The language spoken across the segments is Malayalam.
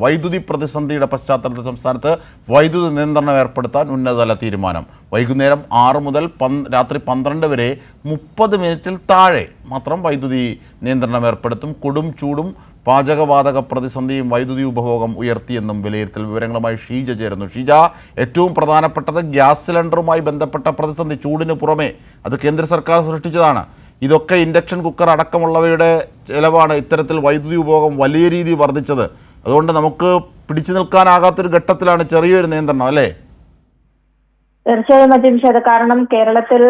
വൈദ്യുതി പ്രതിസന്ധിയുടെ പശ്ചാത്തലത്തിൽ സംസ്ഥാനത്ത് വൈദ്യുതി നിയന്ത്രണം ഏർപ്പെടുത്താൻ ഉന്നതതല തീരുമാനം. വൈകുന്നേരം 6 മുതൽ രാത്രി 12 വരെ 30 മിനിറ്റിൽ താഴെ മാത്രം വൈദ്യുതി നിയന്ത്രണം ഏർപ്പെടുത്തും. കൊടും ചൂടും പാചകവാതക പ്രതിസന്ധിയും വൈദ്യുതി ഉപഭോഗം ഉയർത്തിയെന്നും വിലയിരുത്തൽ. വിവരങ്ങളുമായി ഷീജ ചേരുന്നു. ഷീജ, ഏറ്റവും പ്രധാനപ്പെട്ടത് ഗ്യാസ് സിലിണ്ടറുമായി ബന്ധപ്പെട്ട പ്രതിസന്ധി. ചൂടിന് പുറമെ അത് കേന്ദ്ര സർക്കാർ സൃഷ്ടിച്ചതാണ്. ഇതൊക്കെ ഇൻഡക്ഷൻ കുക്കർ അടക്കമുള്ളവയുടെ ചിലവാണ് ഇത്തരത്തിൽ വൈദ്യുതി ഉപഭോഗം വലിയ രീതിയിൽ വർദ്ധിച്ചത്. അതുകൊണ്ട് നമുക്ക് പിടിച്ചു നിൽക്കാനാകാത്തൊരു ഘട്ടത്തിലാണ് ചെറിയൊരു നിയന്ത്രണം, അല്ലേ? തീർച്ചയായും അജിംഷാദ്, കാരണം കേരളത്തിൽ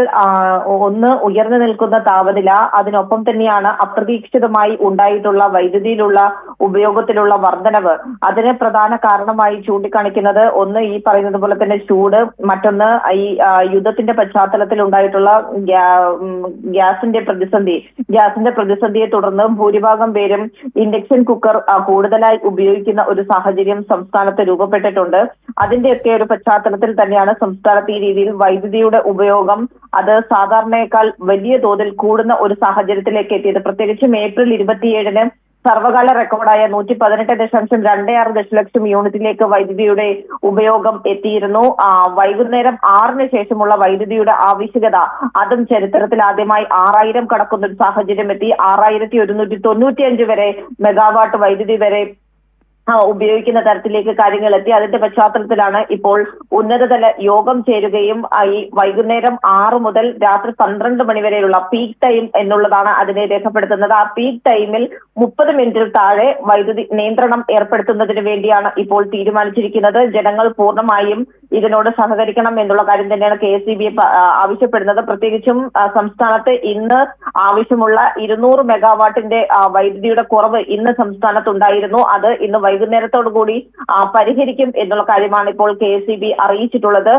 ഒന്ന് ഉയർന്നു നിൽക്കുന്ന താപനില, അതിനൊപ്പം തന്നെയാണ് അപ്രതീക്ഷിതമായി ഉണ്ടായിട്ടുള്ള വൈദ്യുതിയിലുള്ള ഉപയോഗത്തിലുള്ള വർധനവ്. അതിന് പ്രധാന കാരണമായി ചൂണ്ടിക്കാണിക്കുന്നത് ഒന്ന് ഈ പറയുന്നത് പോലെ തന്നെ ചൂട്, മറ്റൊന്ന് ഈ യുദ്ധത്തിന്റെ പശ്ചാത്തലത്തിൽ ഉണ്ടായിട്ടുള്ള ഗ്യാസിന്റെ പ്രതിസന്ധിയെ തുടർന്ന് ഭൂരിഭാഗം പേരും ഇൻഡക്ഷൻ കുക്കർ കൂടുതലായി ഉപയോഗിക്കുന്ന ഒരു സാഹചര്യം സംസ്ഥാനത്ത് രൂപപ്പെട്ടിട്ടുണ്ട്. അതിന്റെയൊക്കെ ഒരു പശ്ചാത്തലത്തിൽ തന്നെയാണ് സംസ്ഥാനത്ത് ഈ രീതിയിൽ വൈദ്യുതിയുടെ ഉപയോഗം അത് സാധാരണയേക്കാൾ വലിയ തോതിൽ കൂടുന്ന ഒരു സാഹചര്യത്തിലേക്ക് എത്തിയത്. പ്രത്യേകിച്ചും ഏപ്രിൽ 27-ന് സർവകാല റെക്കോർഡായ 118.26 ദശലക്ഷം യൂണിറ്റിലേക്ക് വൈദ്യുതിയുടെ ഉപയോഗം എത്തിയിരുന്നു. വൈകുന്നേരം 6-ന് ശേഷമുള്ള വൈദ്യുതിയുടെ ആവശ്യകത അതും ചരിത്രത്തിൽ ആദ്യമായി 6000 കടക്കുന്ന ഒരു സാഹചര്യം എത്തി. 6195 വരെ മെഗാവാട്ട് വൈദ്യുതി വരെ ഉപയോഗിക്കുന്ന തരത്തിലേക്ക് കാര്യങ്ങൾ എത്തി. അതിന്റെ പശ്ചാത്തലത്തിലാണ് ഇപ്പോൾ ഉന്നതതല യോഗം ചേരുകയും ഈ വൈകുന്നേരം 6 മുതൽ രാത്രി 12 മണി വരെയുള്ള പീക്ക് ടൈം എന്നുള്ളതാണ് അതിനെ രേഖപ്പെടുത്തുന്നത്. ആ പീക്ക് ടൈമിൽ 30 മിനിറ്റിൽ താഴെ വൈദ്യുതി നിയന്ത്രണം ഏർപ്പെടുത്തുന്നതിന് വേണ്ടിയാണ് ഇപ്പോൾ തീരുമാനിച്ചിരിക്കുന്നത്. ജനങ്ങൾ പൂർണ്ണമായും ഇതിനോട് സഹകരിക്കണം എന്നുള്ള കാര്യം തന്നെയാണ് KSEB ആവശ്യപ്പെടുന്നത്. പ്രത്യേകിച്ചും സംസ്ഥാനത്ത് ഇന്ന് ആവശ്യമുള്ള 200 മെഗാവാട്ടിന്റെ വൈദ്യുതിയുടെ കുറവ് ഇന്ന് സംസ്ഥാനത്തുണ്ടായിരുന്നു. അത് ഇന്ന് വൈകുന്നേരത്തോടുകൂടി പരിഹരിക്കും എന്നുള്ള കാര്യമാണ് ഇപ്പോൾ KSEB അറിയിച്ചിട്ടുള്ളത്.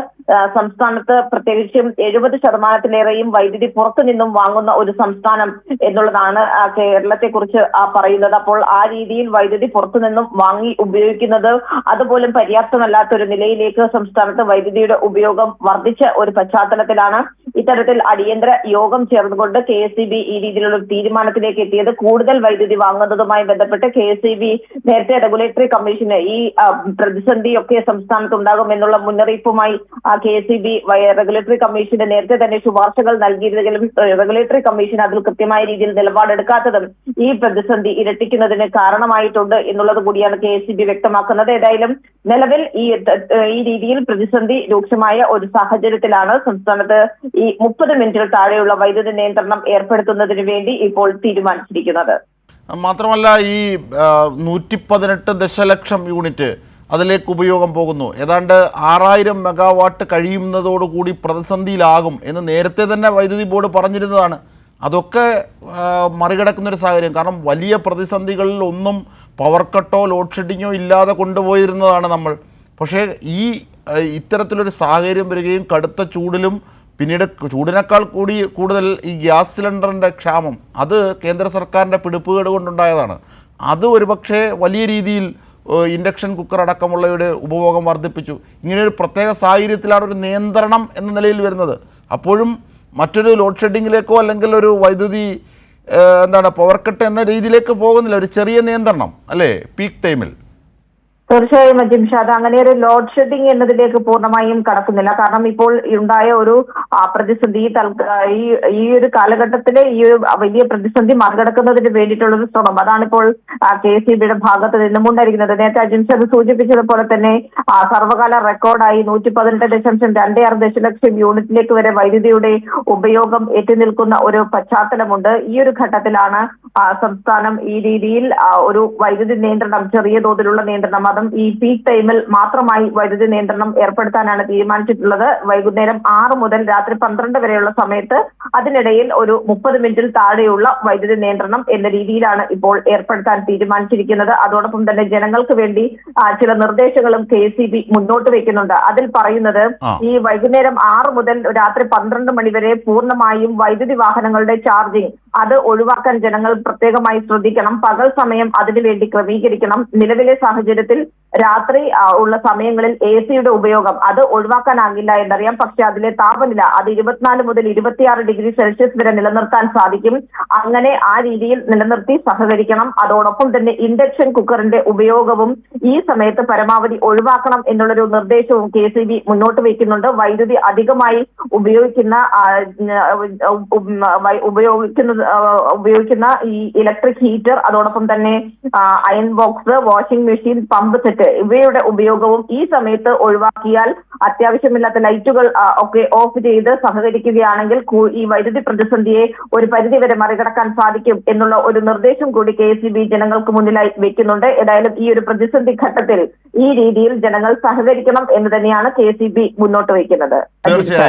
സംസ്ഥാനത്ത് പ്രത്യേകിച്ചും 70% വൈദ്യുതി പുറത്തുനിന്നും വാങ്ങുന്ന ഒരു സംസ്ഥാനം എന്നുള്ളതാണ് കേരളത്തെ കുറിച്ച് പറയുന്നത്. അപ്പോൾ ആ രീതിയിൽ വൈദ്യുതി പുറത്തുനിന്നും വാങ്ങി ഉപയോഗിക്കുന്നത് അതുപോലും പര്യാപ്തമല്ലാത്തൊരു നിലയിലേക്ക് സംസ്ഥാനത്ത് വൈദ്യുതിയുടെ ഉപയോഗം വർദ്ധിച്ച ഒരു പശ്ചാത്തലത്തിലാണ് ഇത്തരത്തിൽ അടിയന്തര യോഗം ചേർന്നുകൊണ്ട് KSEB ഈ രീതിയിലുള്ള ഒരു തീരുമാനത്തിലേക്ക് എത്തിയത്. കൂടുതൽ വൈദ്യുതി വാങ്ങുന്നതുമായി ബന്ധപ്പെട്ട് KSEB നേരത്തെ റെഗുലേറ്ററി കമ്മീഷന് ഈ പ്രതിസന്ധിയൊക്കെ സംസ്ഥാനത്ത് ഉണ്ടാകും എന്നുള്ള മുന്നറിയിപ്പുമായി KSEB റെഗുലേറ്ററി കമ്മീഷന് നേരത്തെ തന്നെ ശുപാർശകൾ നൽകിയിരുന്നെങ്കിലും റെഗുലേറ്ററി കമ്മീഷൻ അതിൽ കൃത്യമായ രീതിയിൽ നിലപാടെടുക്കാത്തതും ഈ പ്രതിസന്ധി ഇരട്ടിക്കുന്നതിന് കാരണമായിട്ടുണ്ട് എന്നുള്ളത് കൂടിയാണ് KSEB വ്യക്തമാക്കുന്നത്. ഏതായാലും നിലവിൽ ഈ രീതിയിൽ പ്രതിസന്ധി രൂക്ഷമായ ഒരു സാഹചര്യത്തിലാണ് സംസ്ഥാനത്ത് ഈ 30 മിനിറ്റിൽ താഴെയുള്ള വൈദ്യുതി നിയന്ത്രണം ഏർപ്പെടുത്തുന്നതിന് വേണ്ടി ഇപ്പോൾ തീരുമാനിച്ചിരിക്കുന്നത്. മാത്രമല്ല, ഈ 118 ദശലക്ഷം യൂണിറ്റ് അതിലേക്ക് ഉപയോഗം പോകുന്നു. ഏതാണ്ട് 6000 മെഗാവാട്ട് കഴിയുന്നതോടുകൂടി പ്രതിസന്ധിയിലാകും എന്ന് നേരത്തെ തന്നെ വൈദ്യുതി ബോർഡ് പറഞ്ഞിരുന്നതാണ്. അതൊക്കെ മറികടക്കുന്നൊരു സാഹചര്യം. കാരണം വലിയ പ്രതിസന്ധികളിൽ ഒന്നും പവർ കട്ടോ ലോഡ് ഷെഡിങ്ങോ ഇല്ലാതെ കൊണ്ടുപോയിരുന്നതാണ് നമ്മൾ. പക്ഷേ ഇത്തരത്തിലൊരു സാഹചര്യം വരികയും കടുത്ത ചൂടിലും പിന്നീട് ചൂടിനേക്കാൾ കൂടുതൽ ഈ ഗ്യാസ് സിലിണ്ടറിൻ്റെ ക്ഷാമം അത് കേന്ദ്ര സർക്കാരിൻ്റെ പിടിപ്പുകേട് കൊണ്ടുണ്ടായതാണ്. അത് ഒരുപക്ഷെ വലിയ രീതിയിൽ ഇൻഡക്ഷൻ കുക്കർ അടക്കമുള്ളവയുടെ ഉപഭോഗം വർദ്ധിപ്പിച്ചു. ഇങ്ങനെയൊരു പ്രത്യേക സാഹചര്യത്തിലാണ് ഒരു നിയന്ത്രണം എന്ന നിലയിൽ വരുന്നത്. അപ്പോഴും മറ്റൊരു ലോഡ് ഷെഡിങ്ങിലേക്കോ അല്ലെങ്കിൽ ഒരു വൈദ്യുതി പവർ കട്ട് എന്ന രീതിയിലേക്ക് പോകുന്നില്ല. ഒരു ചെറിയ നിയന്ത്രണം അല്ലേ പീക്ക് ടൈമിൽ? തീർച്ചയായും അജിംഷാദ്, അങ്ങനെ ഒരു ലോഡ് ഷെഡിങ് എന്നതിലേക്ക് പൂർണ്ണമായും കടക്കുന്നില്ല. കാരണം ഇപ്പോൾ ഉണ്ടായ ഒരു പ്രതിസന്ധി ഈ ഒരു കാലഘട്ടത്തിലെ ഈ ഒരു വലിയ പ്രതിസന്ധി മറികടക്കുന്നതിന് വേണ്ടിയിട്ടുള്ളൊരു ശ്രമം അതാണിപ്പോൾ KSEBയുടെ ഭാഗത്ത് നിന്നും ഉണ്ടായിരിക്കുന്നത്. നേരത്തെ അജിംഷാദ് സൂചിപ്പിച്ചതുപോലെ തന്നെ സർവകാല റെക്കോർഡായി 118.26 ദശലക്ഷം യൂണിറ്റിലേക്ക് വരെ വൈദ്യുതിയുടെ ഉപയോഗം എത്തി നിൽക്കുന്ന ഒരു പശ്ചാത്തലമുണ്ട്. ഈ ഒരു ഘട്ടത്തിലാണ് സംസ്ഥാനം ഈ രീതിയിൽ ഒരു വൈദ്യുതി നിയന്ത്രണം, ചെറിയ തോതിലുള്ള നിയന്ത്രണം, അതും ഈ പീക്ക് ടൈമിൽ മാത്രമായി വൈദ്യുതി നിയന്ത്രണം ഏർപ്പെടുത്താനാണ് തീരുമാനിച്ചിട്ടുള്ളത്. വൈകുന്നേരം 6 മുതൽ രാത്രി 12 വരെയുള്ള സമയത്ത് അതിനിടയിൽ ഒരു 30 മിനിറ്റിൽ താഴെയുള്ള വൈദ്യുതി നിയന്ത്രണം എന്ന രീതിയിലാണ് ഇപ്പോൾ ഏർപ്പെടുത്താൻ തീരുമാനിച്ചിരിക്കുന്നത്. അതോടൊപ്പം തന്നെ ജനങ്ങൾക്ക് വേണ്ടി ചില നിർദ്ദേശങ്ങളും KSEB മുന്നോട്ട് വെക്കുന്നുണ്ട്. അതിൽ പറയുന്നത് ഈ വൈകുന്നേരം 6 മുതൽ രാത്രി 12 മണി വരെ പൂർണ്ണമായും വൈദ്യുതി വാഹനങ്ങളുടെ ചാർജിംഗ് അത് ഒഴിവാക്കാൻ ജനങ്ങൾ പ്രത്യേകമായി ശ്രദ്ധിക്കണം. പകൽ സമയം അതിനുവേണ്ടി ക്രമീകരിക്കണം. നിലവിലെ സാഹചര്യത്തിൽ രാത്രി ഉള്ള സമയങ്ങളിൽ AC-യുടെ ഉപയോഗം അത് ഒഴിവാക്കാനാകില്ല എന്നറിയാം. പക്ഷെ അതിലെ താപനില അത് 24 മുതൽ 26 ഡിഗ്രി സെൽഷ്യസ് വരെ നിലനിർത്താൻ സാധിക്കും. അങ്ങനെ ആ രീതിയിൽ നിലനിർത്തി സഹകരിക്കണം. അതോടൊപ്പം തന്നെ ഇൻഡക്ഷൻ കുക്കറിന്റെ ഉപയോഗവും ഈ സമയത്ത് പരമാവധി ഒഴിവാക്കണം എന്നുള്ളൊരു നിർദ്ദേശവും KCB മുന്നോട്ട് വയ്ക്കുന്നുണ്ട്. വൈദ്യുതി അധികമായി ഉപയോഗിക്കുന്ന ഈ ഇലക്ട്രിക് ഹീറ്റർ, അതോടൊപ്പം തന്നെ iron box, washing machine, pump set ഇവയുടെ ഉപയോഗവും ഈ സമയത്ത് ഒഴിവാക്കിയാൽ അത്യാവശ്യമില്ലാത്ത ലൈറ്റുകൾ ഒക്കെ ഓഫ് ചെയ്ത് സഹകരിക്കുകയാണെങ്കിൽ ഈ വൈദ്യുതി പ്രതിസന്ധിയെ ഒരു പരിധിവരെ മറികടക്കാൻ സാധിക്കും എന്നുള്ള ഒരു നിർദ്ദേശം കൂടി KCB ജനങ്ങൾക്ക് മുന്നിലായി വെക്കുന്നുണ്ട്. ഏതായാലും ഈ ഒരു പ്രതിസന്ധി ഘട്ടത്തിൽ ഈ രീതിയിൽ ജനങ്ങൾ സഹകരിക്കണം എന്ന് തന്നെയാണ് KCB മുന്നോട്ട് വയ്ക്കുന്നത്. തീർച്ചയായും.